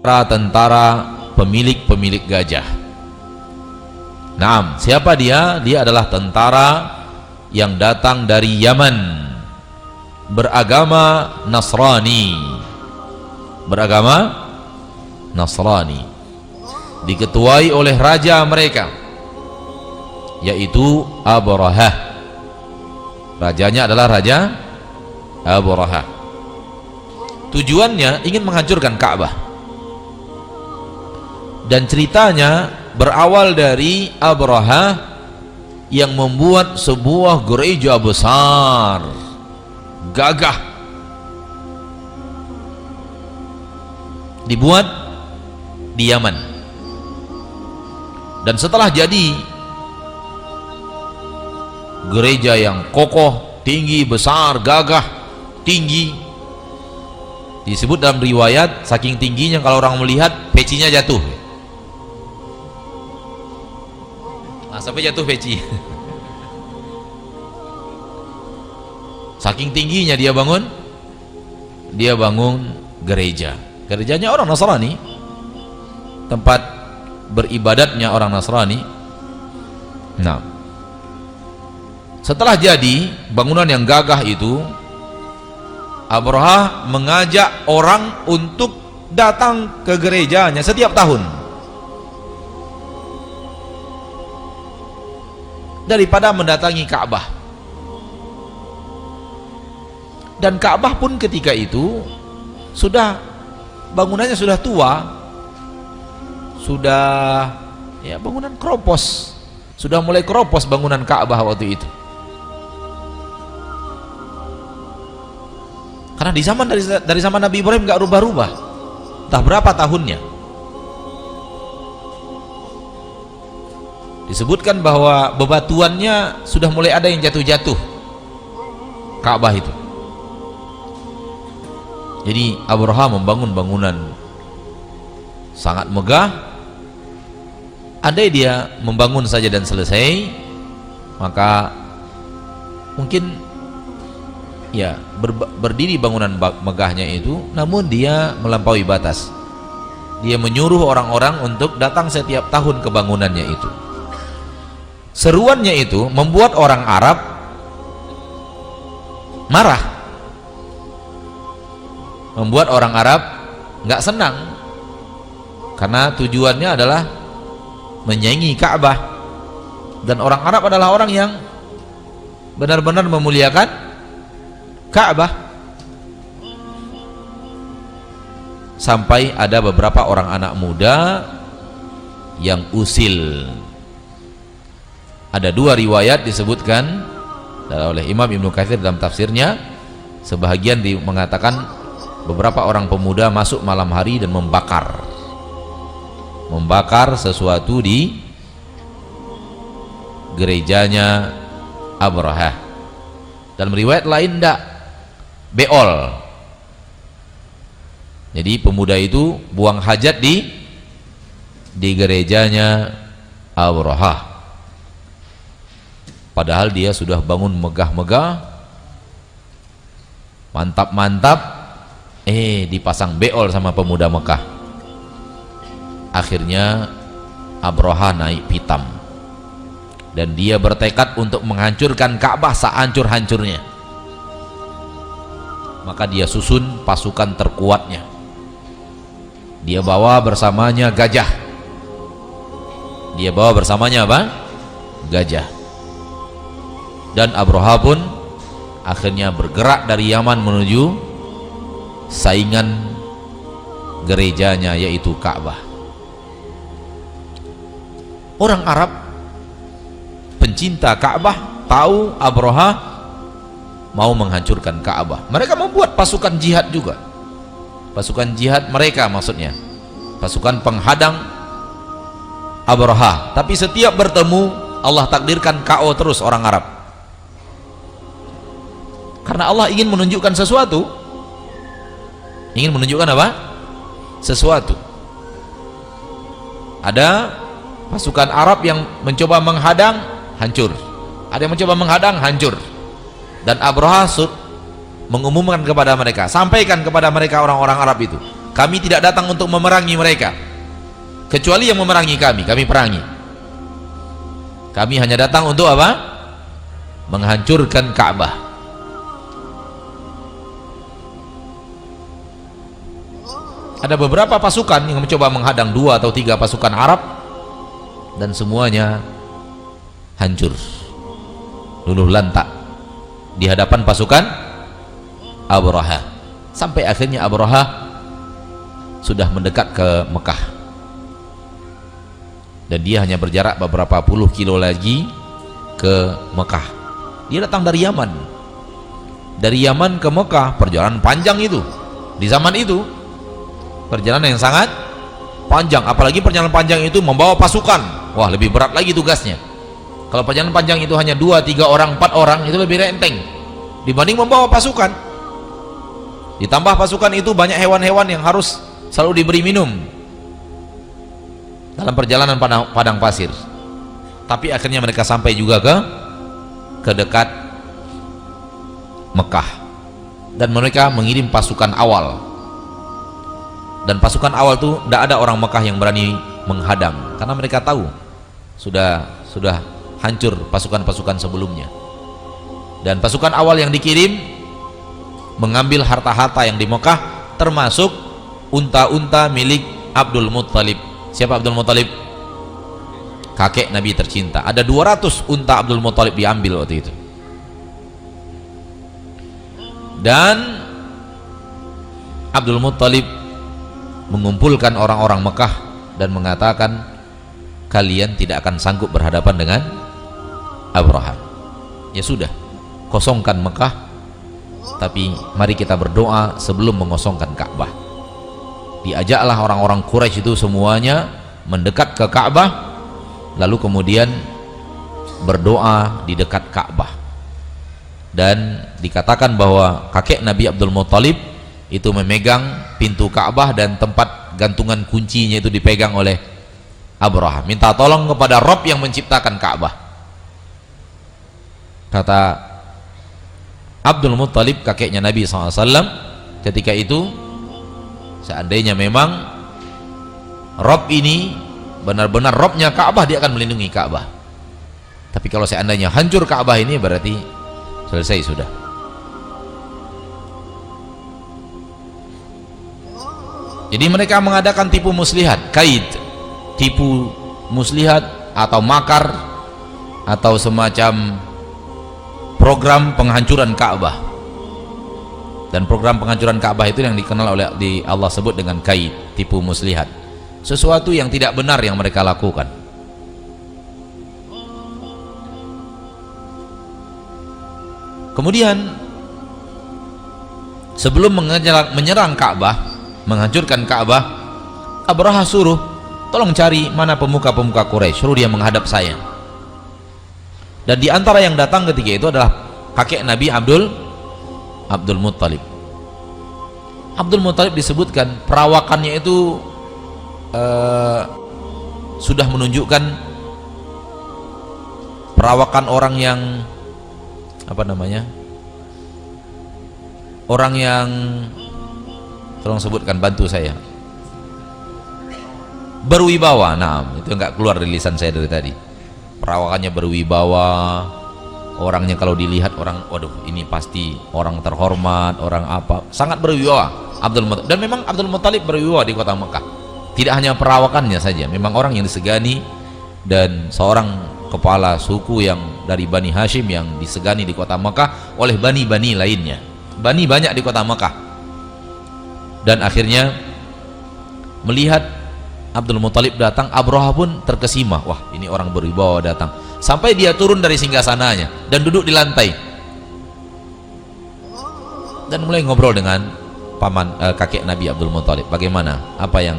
para tentara pemilik gajah. Naam, siapa dia? Dia adalah tentara yang datang dari Yaman, beragama Nasrani. Beragama Nasrani. Diketuai oleh raja mereka, yaitu Abrahah. Rajanya adalah Raja Abrahah. Tujuannya ingin menghancurkan Ka'bah. Dan ceritanya berawal dari Abrahah yang membuat sebuah gereja besar, gagah, dibuat di Yaman. Dan setelah jadi gereja yang kokoh, tinggi, besar, gagah, tinggi, disebut dalam riwayat saking tingginya kalau orang melihat pecinya jatuh. Sampai jatuh peci. Saking tingginya dia bangun gereja. Gerejanya orang Nasrani, tempat beribadatnya orang Nasrani. Nah, setelah jadi bangunan yang gagah itu, Abrahah mengajak orang untuk datang ke gerejanya setiap tahun, daripada mendatangi Ka'bah. Dan Ka'bah pun ketika itu bangunannya sudah tua, sudah ya bangunan keropos, sudah mulai keropos bangunan Ka'bah waktu itu. Karena di zaman dari zaman Nabi Ibrahim nggak rubah-rubah, entah berapa tahunnya. Disebutkan bahwa bebatuannya sudah mulai ada yang jatuh-jatuh Ka'bah itu. Jadi Abraham membangun bangunan sangat megah. Andai dia membangun saja dan selesai, maka mungkin ya berdiri bangunan megahnya itu, namun dia melampaui batas. Dia menyuruh orang-orang untuk datang setiap tahun ke bangunannya itu. Seruannya itu membuat orang Arab marah, membuat orang Arab nggak senang, karena tujuannya adalah menyaingi Ka'bah. Dan orang Arab adalah orang yang benar-benar memuliakan Ka'bah. Sampai ada beberapa orang anak muda yang usil. Ada dua riwayat disebutkan oleh Imam Ibnu Katsir dalam tafsirnya. Sebahagian mengatakan beberapa orang pemuda masuk malam hari dan membakar sesuatu di gerejanya Abrahah. Dalam riwayat lain tidak, beol. Jadi pemuda itu buang hajat di gerejanya Abrahah. Padahal dia sudah bangun megah-megah, mantap-mantap, dipasang beol sama pemuda Mekah. Akhirnya Abrahah naik pitam dan dia bertekad untuk menghancurkan Ka'bah sehancur-hancurnya. Maka dia susun pasukan terkuatnya. Dia bawa bersamanya gajah. Dia bawa bersamanya apa? Gajah. Dan Abrahah pun akhirnya bergerak dari Yaman menuju saingan gerejanya, yaitu Ka'bah. Orang Arab pencinta Ka'bah tahu Abrahah mau menghancurkan Ka'bah. Mereka membuat pasukan jihad juga. Pasukan jihad mereka, maksudnya pasukan penghadang Abrahah. Tapi setiap bertemu Allah takdirkan KO terus orang Arab. Karena Allah ingin menunjukkan sesuatu. Ingin menunjukkan apa? Sesuatu. Ada Pasukan Arab yang mencoba menghadang, hancur. Ada yang mencoba menghadang, hancur. Dan Abraha mengumumkan kepada mereka, sampaikan kepada mereka orang-orang Arab itu, kami tidak datang untuk memerangi mereka, kecuali yang memerangi kami perangi. Kami hanya datang untuk apa? Menghancurkan Ka'bah. Ada beberapa pasukan yang mencoba menghadang 2 atau 3 pasukan Arab, dan semuanya hancur, luluh lantak di hadapan pasukan Abraha. Sampai akhirnya Abraha sudah mendekat ke Mekah, dan dia hanya berjarak beberapa puluh kilo lagi ke Mekah. Dia datang dari Yaman. Dari Yaman ke Mekah perjalanan panjang itu. Di zaman itu perjalanan yang sangat panjang, apalagi perjalanan panjang itu membawa pasukan. Wah, lebih berat lagi tugasnya. Kalau perjalanan panjang itu hanya 2, 3 orang, 4 orang, itu lebih enteng dibanding membawa pasukan. Ditambah pasukan itu banyak hewan-hewan yang harus selalu diberi minum dalam perjalanan padang pasir. Tapi akhirnya mereka sampai juga ke dekat Mekah, dan mereka mengirim pasukan awal. Dan pasukan awal itu tidak ada orang Mekah yang berani menghadang, karena mereka tahu sudah hancur pasukan-pasukan sebelumnya. Dan pasukan awal yang dikirim mengambil harta-harta yang di Mekah, termasuk unta-unta milik Abdul Muttalib. Siapa Abdul Muttalib? Kakek Nabi tercinta. Ada 200 unta Abdul Muttalib diambil waktu itu. Dan Abdul Muttalib mengumpulkan orang-orang Mekah dan mengatakan, kalian tidak akan sanggup berhadapan dengan Abraha. Ya sudah, kosongkan Mekah, tapi mari kita berdoa sebelum mengosongkan Ka'bah. Diajaklah orang-orang Quraisy itu semuanya mendekat ke Ka'bah, lalu kemudian berdoa di dekat Ka'bah. Dan dikatakan bahwa kakek Nabi Abdul Muttalib itu memegang pintu Ka'bah, dan tempat gantungan kuncinya itu dipegang oleh Abraha. Minta tolong kepada Rabb yang menciptakan Ka'bah. Kata Abdul Muttalib, kakeknya Nabi SAW, ketika itu, seandainya memang Rabb ini benar-benar Rabbnya Ka'bah, dia akan melindungi Ka'bah. Tapi kalau seandainya hancur Ka'bah ini, berarti selesai sudah. Jadi mereka mengadakan tipu muslihat, kaid, tipu muslihat atau makar, atau semacam program penghancuran Ka'bah. Dan program penghancuran Ka'bah itu yang dikenal oleh Allah sebut dengan kaid, tipu muslihat. Sesuatu yang tidak benar yang mereka lakukan. Kemudian sebelum menyerang Ka'bah, menghancurkan Ka'bah, Abraha suruh, tolong cari mana pemuka-pemuka Quraisy, suruh dia menghadap saya. Dan di antara yang datang ketika itu adalah kakek Nabi Abdul Muttalib. Abdul Muttalib disebutkan perawakannya itu sudah menunjukkan perawakan orang yang orang yang, tolong sebutkan, bantu saya, berwibawa. Nah, itu enggak keluar dari lisan saya dari tadi. Perawakannya berwibawa, orangnya kalau dilihat orang, waduh, ini pasti orang terhormat, orang apa, sangat berwibawa Abdul Muttalib. Dan memang Abdul Muttalib berwibawa di kota Mekah. Tidak hanya perawakannya saja, memang orang yang disegani, dan seorang kepala suku yang dari Bani Hashim yang disegani di kota Mekah oleh bani-bani lainnya. Bani banyak di kota Mekah. Dan akhirnya melihat Abdul Muttalib datang, Abraha pun terkesima. Wah, ini orang berwibawa datang. Sampai dia turun dari singgasananya dan duduk di lantai, dan mulai ngobrol dengan kakek Nabi Abdul Muttalib. Bagaimana? Apa yang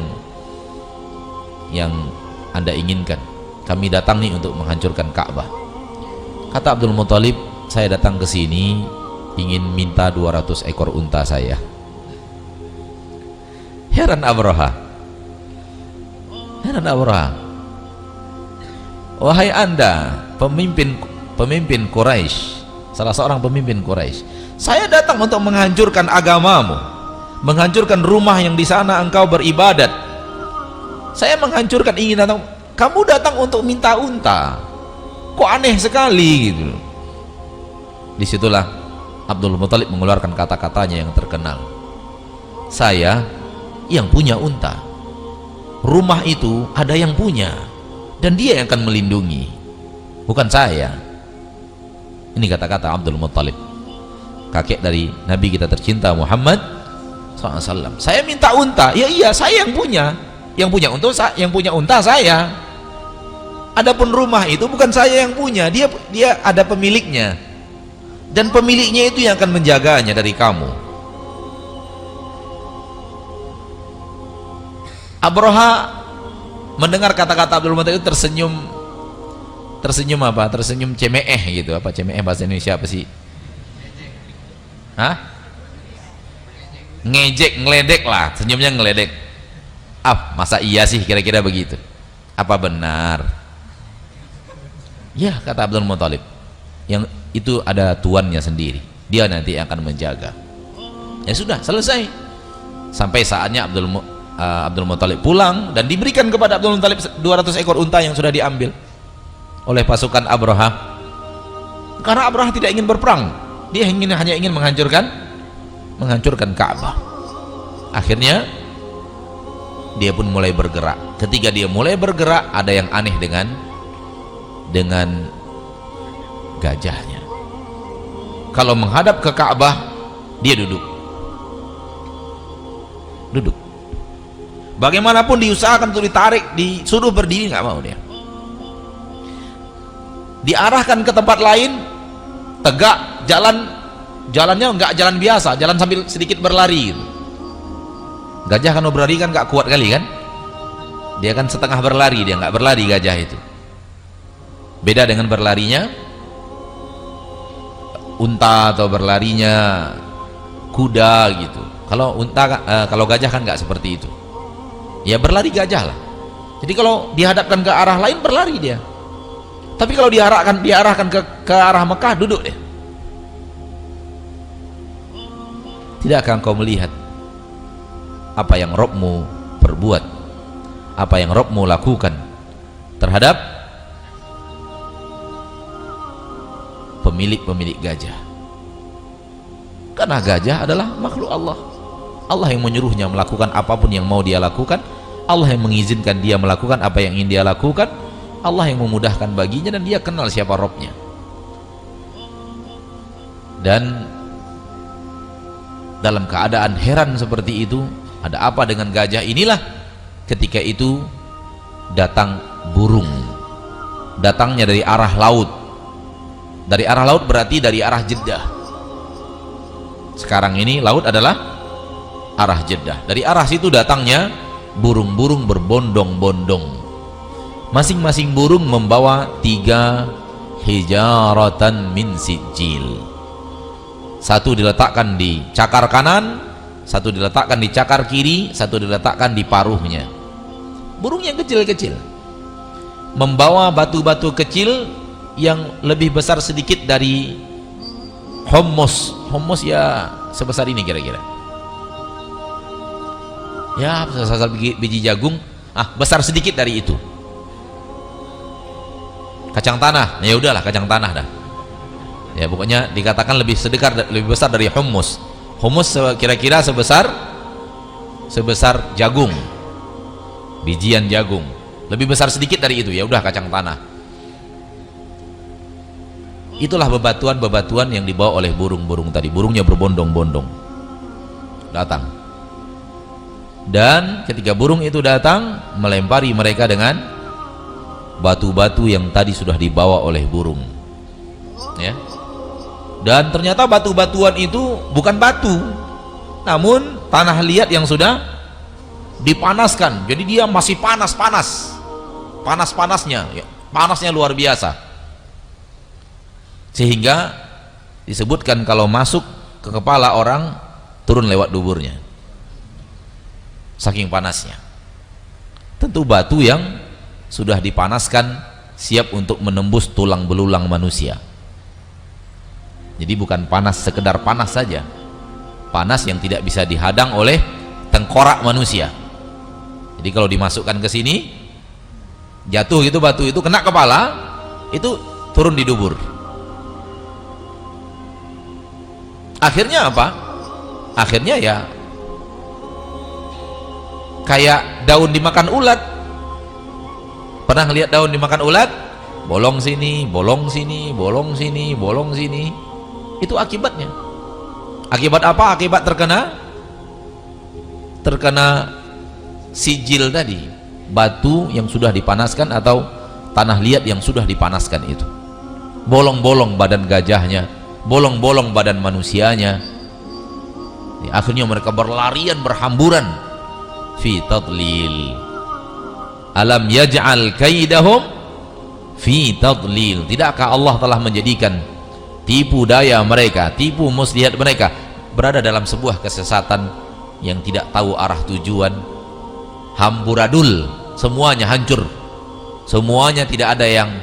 Anda inginkan? Kami datang nih untuk menghancurkan Ka'bah. Kata Abdul Muttalib, saya datang ke sini ingin minta 200 ekor unta saya. Heran Abraha. wahai anda pemimpin Quraisy, salah seorang pemimpin Quraisy, saya datang untuk menghancurkan agamamu, menghancurkan rumah yang di sana engkau beribadat. Saya menghancurkan, ingin datang, kamu datang untuk minta unta, kok aneh sekali gitu. Disitulah Abdul Muthalib mengeluarkan kata-katanya yang terkenal, saya yang punya unta, rumah itu ada yang punya dan dia yang akan melindungi, bukan saya. Ini kata-kata Abdul Muthalib, kakek dari Nabi kita tercinta Muhammad SAW. Saya minta unta, ya iya saya yang punya unta saya. Adapun rumah itu bukan saya yang punya, dia ada pemiliknya, dan pemiliknya itu yang akan menjaganya dari kamu. Abraha mendengar kata-kata Abdul Muthalib itu tersenyum apa? Tersenyum cemeeh gitu. Apa cemeeh bahasa Indonesia apa sih? Hah? Ngejek, ngeledek lah, senyumnya ngeledek. Masa iya sih kira-kira begitu? Apa benar? Ya, kata Abdul Muthalib, yang itu ada tuannya sendiri, dia nanti akan menjaga. Ya sudah, selesai. Sampai saatnya Abdul Muthalib pulang dan diberikan kepada Abdul Muthalib 200 ekor unta yang sudah diambil oleh pasukan Abraha. Karena Abraha tidak ingin berperang, dia hanya ingin menghancurkan Ka'bah. Akhirnya dia pun mulai bergerak. Ketika dia mulai bergerak, ada yang aneh dengan gajahnya. Kalau menghadap ke Ka'bah, dia duduk. Bagaimanapun diusahakan untuk ditarik, disuruh berdiri, nggak mau dia. Diarahkan ke tempat lain, tegak, jalannya nggak jalan biasa, jalan sambil sedikit berlari gitu. Gajah kan berlari kan nggak kuat kali kan, dia kan setengah berlari, dia nggak berlari gajah itu. Beda dengan berlarinya unta atau berlarinya kuda gitu. Kalau gajah kan nggak seperti itu. Ya berlari gajah lah. Jadi kalau dihadapkan ke arah lain berlari dia. Tapi kalau diarahkan ke arah Mekah, duduk dia. Tidakkah engkau melihat apa yang Rabbmu perbuat, apa yang Rabbmu lakukan terhadap pemilik gajah? Karena gajah adalah makhluk Allah. Allah yang menyuruhnya melakukan apapun yang mau dia lakukan, Allah yang mengizinkan dia melakukan apa yang ingin dia lakukan, Allah yang memudahkan baginya, dan dia kenal siapa Rabbnya. Dan dalam keadaan heran seperti itu, ada apa dengan gajah inilah, ketika itu datang burung, datangnya dari arah laut. Dari arah laut berarti dari arah Jeddah. Sekarang ini laut adalah arah Jeddah. Dari arah situ datangnya burung-burung berbondong-bondong. Masing-masing burung membawa 3 hijaratan min sijil. Satu diletakkan di cakar kanan, satu diletakkan di cakar kiri, satu diletakkan di paruhnya. Burung yang kecil-kecil membawa batu-batu kecil yang lebih besar sedikit dari hummus. Hummus ya sebesar ini kira-kira, ya sebesar biji jagung, besar sedikit dari itu. Kacang tanah, ya udahlah kacang tanah dah. Ya pokoknya dikatakan lebih besar dari hummus. Hummus kira-kira sebesar jagung, bijian jagung. Lebih besar sedikit dari itu, ya udah kacang tanah. Itulah bebatuan yang dibawa oleh burung-burung tadi. Burungnya berbondong-bondong datang. Dan ketika burung itu datang, melempari mereka dengan batu-batu yang tadi sudah dibawa oleh burung, ya. Dan ternyata batu-batuan itu bukan batu, namun tanah liat yang sudah dipanaskan. Jadi dia masih panas-panasnya, ya, panasnya luar biasa, sehingga disebutkan kalau masuk ke kepala orang turun lewat duburnya, saking panasnya. Tentu batu yang sudah dipanaskan siap untuk menembus tulang belulang manusia. Jadi bukan panas sekedar panas saja, panas yang tidak bisa dihadang oleh tengkorak manusia. Jadi kalau dimasukkan ke sini, jatuh gitu, batu itu kena kepala, itu turun di dubur. Akhirnya apa? Akhirnya ya kayak daun dimakan ulat. Pernah lihat daun dimakan ulat? Bolong sini, bolong sini, bolong sini, bolong sini. Itu akibatnya. Akibat apa? Akibat terkena sijil tadi, batu yang sudah dipanaskan atau tanah liat yang sudah dipanaskan itu. Bolong-bolong badan gajahnya, bolong-bolong badan manusianya. Akhirnya mereka berlarian, berhamburan fi tadlil. Alam yaj'al kaidahum fi tadlil. Tidakkah Allah telah menjadikan tipu daya mereka, tipu muslihat mereka berada dalam sebuah kesesatan yang tidak tahu arah tujuan, hamburadul, semuanya hancur, semuanya tidak ada yang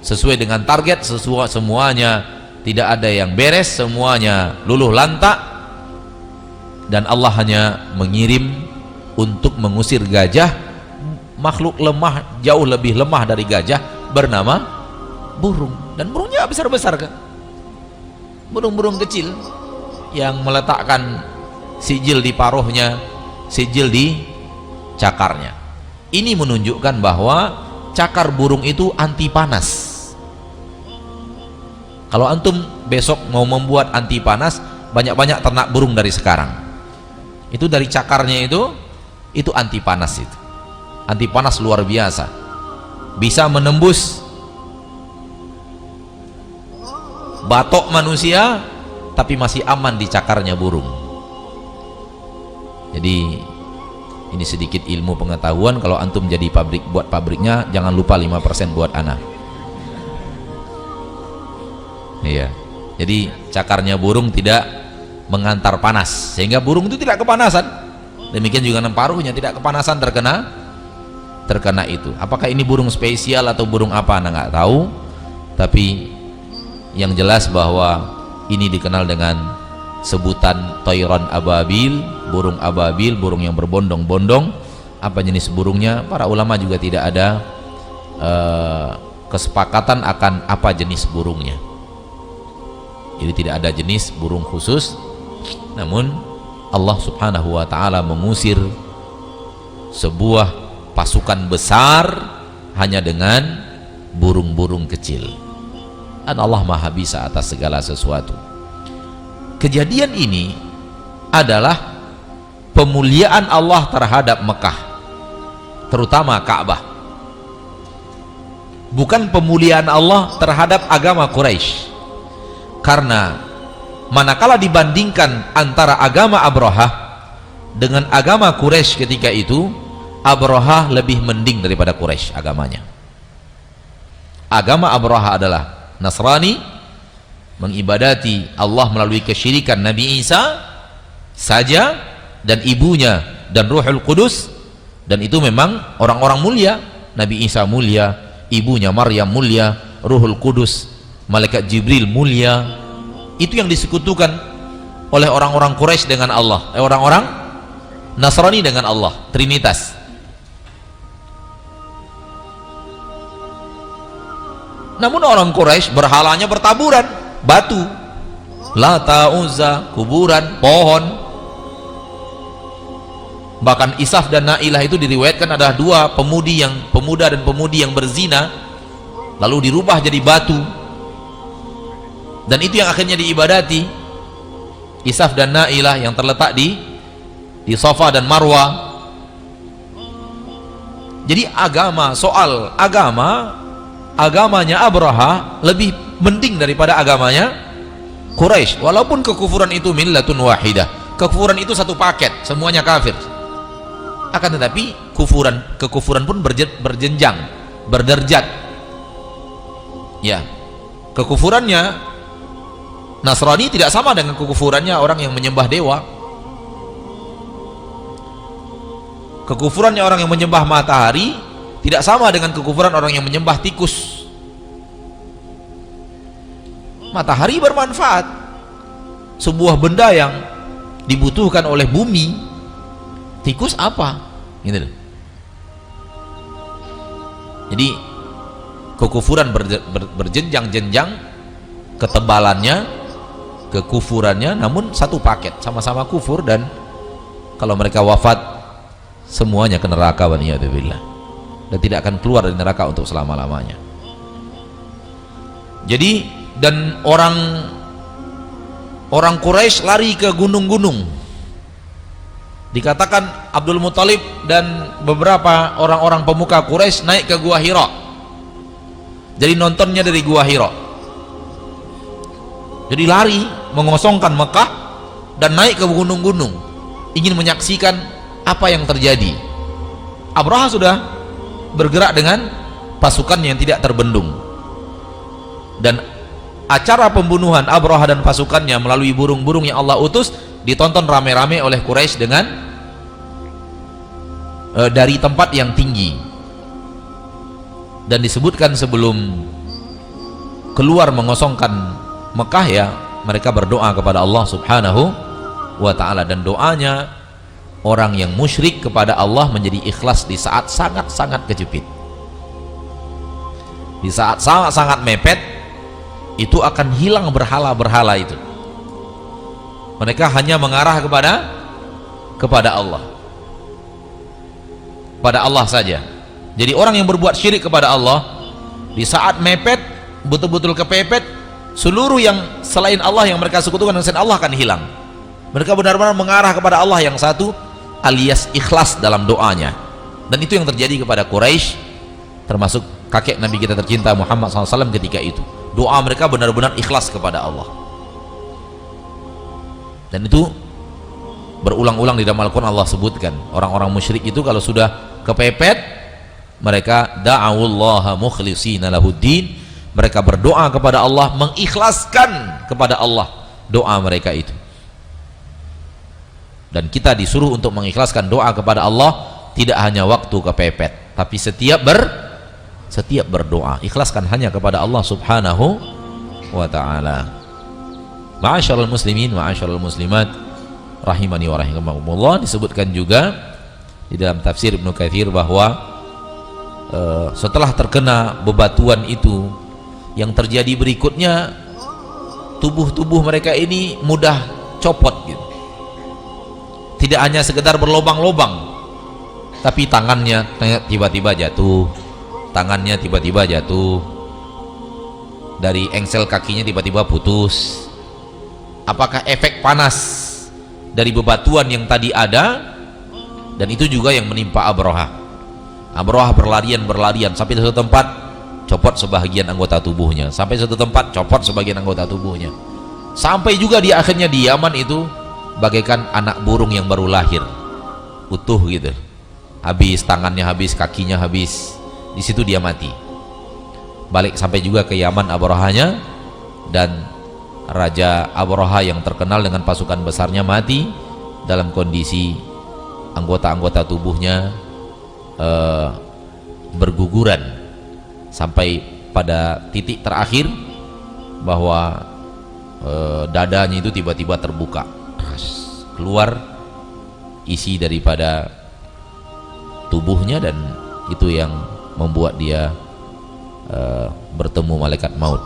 sesuai dengan target, semuanya tidak ada yang beres, semuanya luluh lantak. Dan Allah hanya mengirim untuk mengusir gajah, makhluk lemah, jauh lebih lemah dari gajah, bernama burung. Dan burungnya besar-besar kan, burung-burung kecil yang meletakkan sijil di paruhnya, sijil di cakarnya. Ini menunjukkan bahwa cakar burung itu anti panas. Kalau antum besok mau membuat anti panas, banyak-banyak ternak burung dari sekarang. Itu dari cakarnya itu anti panas, itu anti panas luar biasa, bisa menembus batok manusia tapi masih aman di cakarnya burung. Jadi ini sedikit ilmu pengetahuan. Kalau antum jadi pabrik, buat pabriknya jangan lupa 5% buat anak. Iya, jadi cakarnya burung tidak mengantar panas sehingga burung itu tidak kepanasan. Demikian juga paruhnya tidak kepanasan terkena itu. Apakah ini burung spesial atau burung apa, anda nggak tahu, tapi yang jelas bahwa ini dikenal dengan sebutan toiron ababil, burung ababil, burung yang berbondong-bondong. Apa jenis burungnya, para ulama juga tidak ada kesepakatan akan apa jenis burungnya. Jadi tidak ada jenis burung khusus, namun Allah subhanahu wa ta'ala mengusir sebuah pasukan besar hanya dengan burung-burung kecil. Dan Allah maha bisa atas segala sesuatu. Kejadian ini adalah pemuliaan Allah terhadap Mekah, terutama Ka'bah, bukan pemuliaan Allah terhadap agama Quraisy. Karena manakala dibandingkan antara agama Abrahah dengan agama Quraisy ketika itu, Abrahah lebih mending daripada Quraisy agamanya. Agama Abrahah adalah Nasrani, mengibadati Allah melalui kesyirikan Nabi Isa saja dan ibunya dan Ruhul Qudus, dan itu memang orang-orang mulia. Nabi Isa mulia, ibunya Maryam mulia, Ruhul Qudus, malaikat Jibril mulia. Itu yang disekutukan oleh orang-orang Quraisy dengan Allah, orang-orang Nasrani dengan Allah, Trinitas. Namun orang Quraisy berhalanya bertaburan, batu, Lata, Uzza, kuburan, pohon. Bahkan Isaf dan Nailah itu diriwayatkan ada dua pemuda dan pemudi yang berzina, lalu dirubah jadi batu. Dan itu yang akhirnya diibadati, Isaf dan Nailah yang terletak di Safa dan Marwa. Jadi agamanya Abraha lebih mending daripada agamanya Quraisy. Walaupun kekufuran itu millatun wahidah, kekufuran itu satu paket, semuanya kafir. Akan tetapi kekufuran pun berjenjang, berderajat. Ya, kekufurannya Nasrani tidak sama dengan kekufurannya orang yang menyembah dewa. Kekufurannya orang yang menyembah matahari tidak sama dengan kekufuran orang yang menyembah tikus. Matahari bermanfaat, sebuah benda yang dibutuhkan oleh bumi. Tikus apa? Gitu loh. Jadi kekufuran berjenjang-jenjang ketebalannya, kekufurannya, namun satu paket, sama-sama kufur, dan kalau mereka wafat semuanya ke neraka, waliyadzubillah, dan tidak akan keluar dari neraka untuk selama-lamanya. Jadi, dan orang Quraisy lari ke gunung-gunung. Dikatakan Abdul Muthalib dan beberapa orang-orang pemuka Quraisy naik ke Gua Hira. Jadi nontonnya dari Gua Hira. Jadi lari mengosongkan Mekah dan naik ke gunung-gunung, ingin menyaksikan apa yang terjadi. Abraha sudah bergerak dengan pasukannya yang tidak terbendung, dan acara pembunuhan Abraha dan pasukannya melalui burung-burung yang Allah utus ditonton rame-rame oleh Quraisy dengan dari tempat yang tinggi. Dan disebutkan sebelum keluar mengosongkan Mekah, ya, mereka berdoa kepada Allah Subhanahu wa ta'ala, dan doanya orang yang musyrik kepada Allah menjadi ikhlas di saat sangat-sangat kejepit, di saat sangat-sangat mepet. Itu akan hilang berhala-berhala itu. Mereka hanya mengarah kepada Allah, pada Allah saja. Jadi orang yang berbuat syirik kepada Allah di saat mepet, betul-betul kepepet, seluruh yang selain Allah yang mereka sekutukan dengan selain Allah akan hilang. Mereka benar-benar mengarah kepada Allah yang satu, alias ikhlas dalam doanya. Dan itu yang terjadi kepada Quraisy, termasuk kakek Nabi kita tercinta Muhammad SAW ketika itu. Doa mereka benar-benar ikhlas kepada Allah. Dan itu berulang-ulang di dalam Al-Quran Allah sebutkan, orang-orang musyrik itu kalau sudah kepepet, mereka da'awullaha mukhlishina lahuddin, mereka berdoa kepada Allah, mengikhlaskan kepada Allah doa mereka itu. Dan kita disuruh untuk mengikhlaskan doa kepada Allah tidak hanya waktu kepepet, tapi setiap berdoa, ikhlaskan hanya kepada Allah Subhanahu wa ta'ala. Ma'asyiral muslimin, ma'asyiral muslimat, rahimani wa rahimakumullah. Disebutkan juga di dalam tafsir Ibnu Katsir bahwa setelah terkena bebatuan itu, yang terjadi berikutnya, tubuh-tubuh mereka ini mudah copot gitu. Tidak hanya sekedar berlobang-lobang, tapi tangannya tiba-tiba jatuh, tangannya tiba-tiba jatuh, dari engsel kakinya tiba-tiba putus. Apakah efek panas dari bebatuan yang tadi ada? Dan itu juga yang menimpa Abraha. Abraha berlarian sampai di suatu tempat copot sebagian anggota tubuhnya, sampai suatu tempat copot sebagian anggota tubuhnya, sampai juga di akhirnya di Yaman itu bagaikan anak burung yang baru lahir, utuh gitu, habis tangannya, habis kakinya, habis. Di situ dia mati. Balik sampai juga ke Yaman Abrahanya, dan Raja Abraha yang terkenal dengan pasukan besarnya mati dalam kondisi anggota-anggota tubuhnya berguguran, sampai pada titik terakhir bahwa dadanya itu tiba-tiba terbuka, keluar isi daripada tubuhnya, dan itu yang membuat dia bertemu malaikat maut.